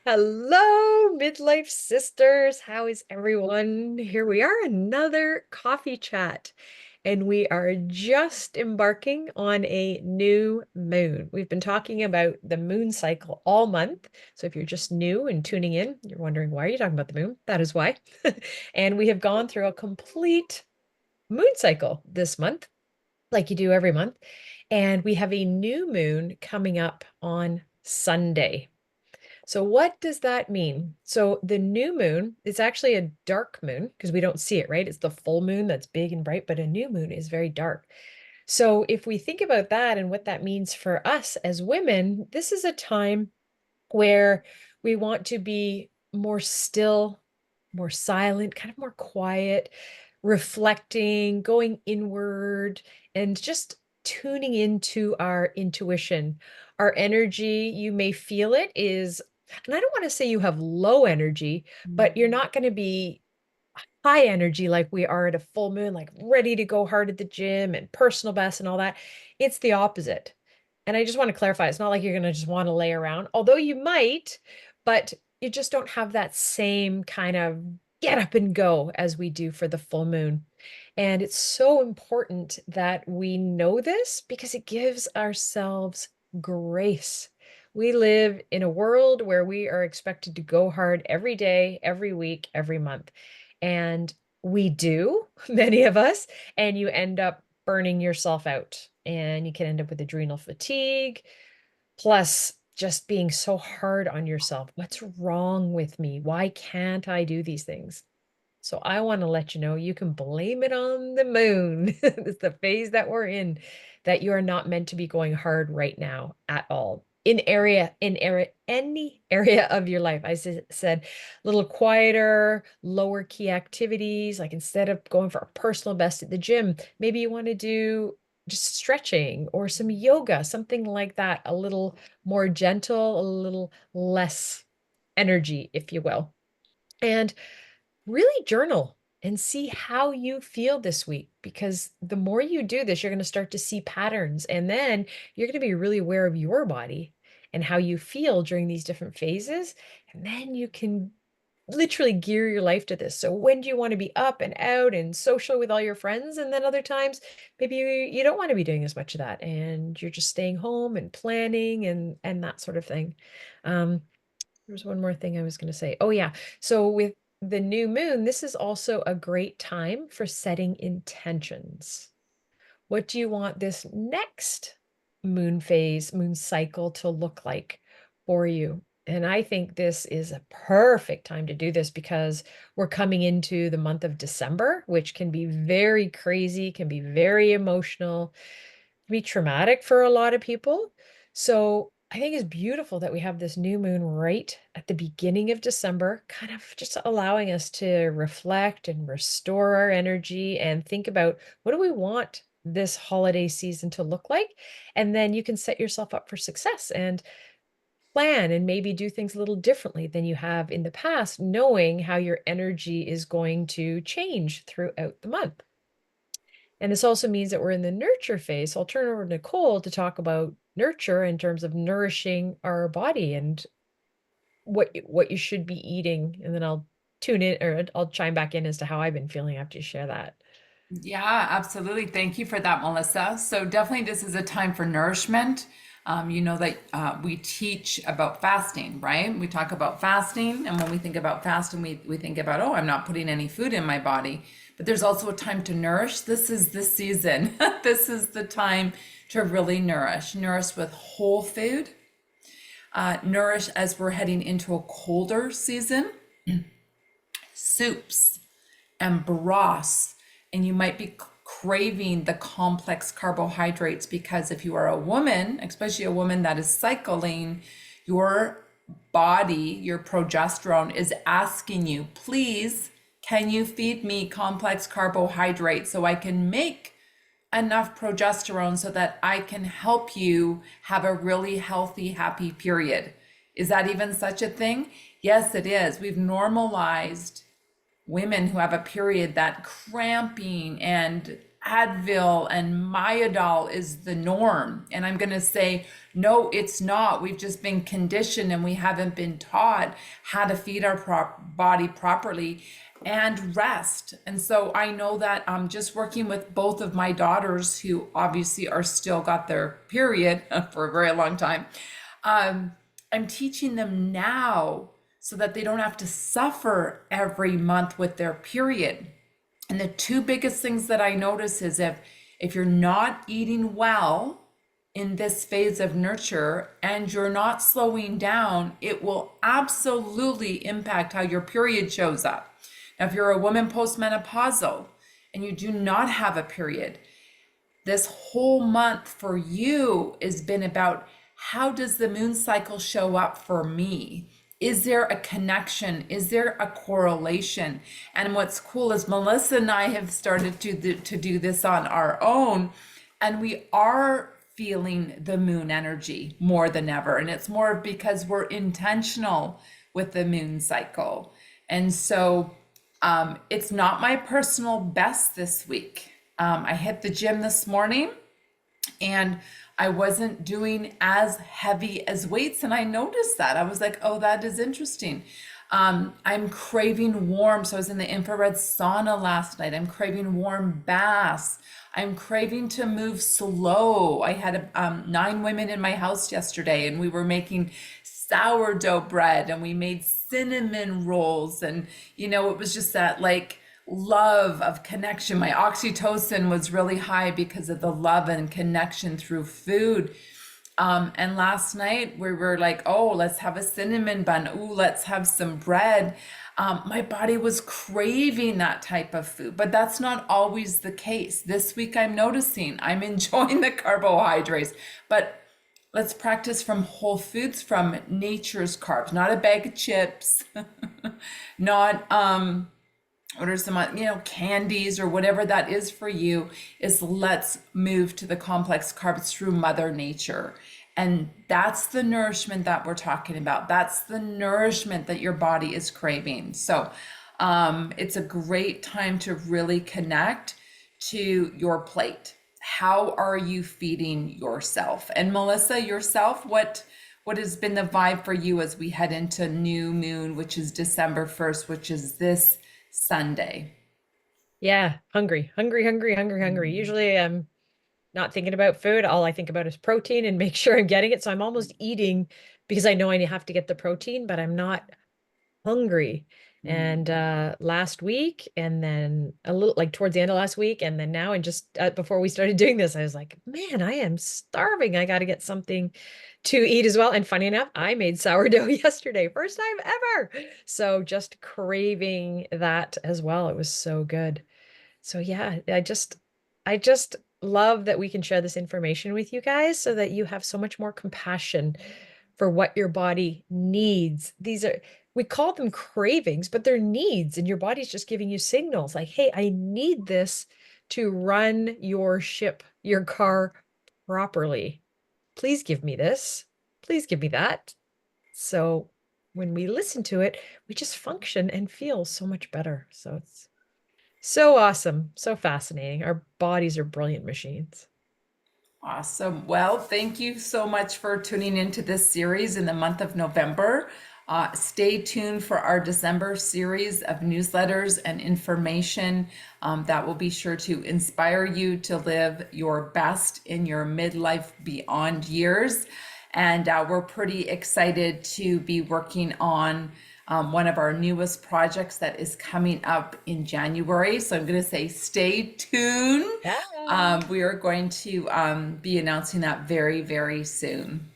Hello, midlife sisters. How is everyone? Here we are, another coffee chat, and we are just embarking on a new moon. We've been talking about the moon cycle all month. So if you're just new and tuning in, you're wondering, why are you talking about the moon? That is why. And we have gone through a complete moon cycle this month, like you do every month. And we have a new moon coming up on Sunday. So what does that mean? So the new moon is actually a dark moon because we don't see it, right? It's the full moon that's big and bright, but a new moon is very dark. So if we think about that and what that means for us as women, this is a time where we want to be more still, more silent, kind of more quiet, reflecting, going inward, and just tuning into our intuition. Our energy, you may feel it is, and I don't want to say you have low energy, but you're not going to be high energy like we are at a full moon, like ready to go hard at the gym and personal best and all that. It's the opposite. And I just want to clarify, it's not like you're going to just want to lay around, although you might, but you just don't have that same kind of get up and go as we do for the full moon. And it's so important that we know this because it gives ourselves grace. We live in a world where we are expected to go hard every day, every week, every month. And we do, many of us, and you end up burning yourself out and you can end up with adrenal fatigue, plus just being so hard on yourself. What's wrong with me? Why can't I do these things? So I want to let you know you can blame it on the moon. It's the phase that we're in, that you are not meant to be going hard right now at all. Any area of your life. I said a little quieter, lower key activities. Like instead of going for a personal best at the gym, maybe you want to do just stretching or some yoga, something like that, a little more gentle, a little less energy, if you will. And really journal and see how you feel this week, because the more you do this, you're going to start to see patterns, and then you're going to be really aware of your body and how you feel during these different phases. And then you can literally gear your life to this. So when do you want to be up and out and social with all your friends? And then other times, maybe you don't want to be doing as much of that and you're just staying home and planning and that sort of thing. Um, there's one more thing I was going to say. Oh, yeah. So with the new moon, this is also a great time for setting intentions. What do you want this next moon phase, moon cycle to look like for you? And I think this is a perfect time to do this because we're coming into the month of December, which can be very crazy, can be very emotional, be traumatic for a lot of people. So I think it's beautiful that we have this new moon right at the beginning of December, kind of just allowing us to reflect and restore our energy and think about, what do we want this holiday season to look like? And then you can set yourself up for success and plan and maybe do things a little differently than you have in the past, knowing how your energy is going to change throughout the month. And this also means that we're in the nurture phase. So I'll turn over to Nicole to talk about nurture in terms of nourishing our body and what you should be eating. And then I'll tune in, or I'll chime back in as to how I've been feeling after you share that. Yeah, absolutely. Thank you for that, Melissa. So definitely this is a time for nourishment. You know that we teach about fasting, right? We talk about fasting, and when we think about fasting, we think about, oh, I'm not putting any food in my body. But there's also a time to nourish. This is the season. This is the time to really nourish. Nourish with whole food. Nourish as we're heading into a colder season. Soups and broths, and you might be craving the complex carbohydrates because if you are a woman, especially a woman that is cycling, your body, your progesterone is asking you, please, can you feed me complex carbohydrates so I can make enough progesterone so that I can help you have a really healthy, happy period? Is that even such a thing? Yes, it is. We've normalized women who have a period that cramping and Advil and Myadol is the norm. And I'm going to say, no, it's not. We've just been conditioned and we haven't been taught how to feed our body properly and rest. And so I know that I'm just working with both of my daughters who obviously are still got their period for a very long time. Um, I'm teaching them now so that they don't have to suffer every month with their period. And the two biggest things that I notice is if you're not eating well in this phase of nurture and you're not slowing down, it will absolutely impact how your period shows up. Now, if you're a woman postmenopausal and you do not have a period, this whole month for you has been about how does the moon cycle show up for me? Is there a connection? Is there a correlation? And what's cool is Melissa and I have started to do this on our own, and we are feeling the moon energy more than ever. And it's more because we're intentional with the moon cycle. And so it's not my personal best this week. I hit the gym this morning and I wasn't doing as heavy as weights. And I noticed that. I was like, oh, that is interesting. I'm craving warm. So I was in the infrared sauna last night. I'm craving warm baths. I'm craving to move slow. I had 9 women in my house yesterday and we were making sourdough bread and we made cinnamon rolls. And, it was just that like, love of connection. My oxytocin was really high because of the love and connection through food. And last night we were like, oh, let's have a cinnamon bun. Ooh, let's have some bread. My body was craving that type of food, but that's not always the case. This week I'm noticing I'm enjoying the carbohydrates, but let's practice from whole foods, from nature's carbs, not a bag of chips, not, what are some, candies or whatever that is for you, is let's move to the complex carbs through Mother Nature. And that's the nourishment that we're talking about. That's the nourishment that your body is craving. So it's a great time to really connect to your plate. How are you feeding yourself? And Melissa, yourself, what has been the vibe for you as we head into new moon, which is December 1st, which is this Sunday? Yeah, hungry, hungry, hungry, hungry, hungry. Usually I'm not thinking about food. All I think about is protein and make sure I'm getting it. So I'm almost eating because I know I have to get the protein, but I'm not hungry. And last week, and then a little like towards the end of last week, and then now, and just before we started doing this, I was like, man, I am starving. I got to get something to eat as well. And funny enough, I made sourdough yesterday, first time ever. So just craving that as well. It was so good. So yeah, I just love that we can share this information with you guys so that you have so much more compassion for what your body needs. We call them cravings, but they're needs, and your body's just giving you signals like, hey, I need this to run your ship, your car properly. Please give me this. Please give me that. So when we listen to it, we just function and feel so much better. So it's so awesome, so fascinating. Our bodies are brilliant machines. Awesome. Well, thank you so much for tuning into this series in the month of November. Stay tuned for our December series of newsletters and information that will be sure to inspire you to live your best in your midlife beyond years. And we're pretty excited to be working on one of our newest projects that is coming up in January. So I'm going to say stay tuned. Yeah. We are going to be announcing that very, very soon.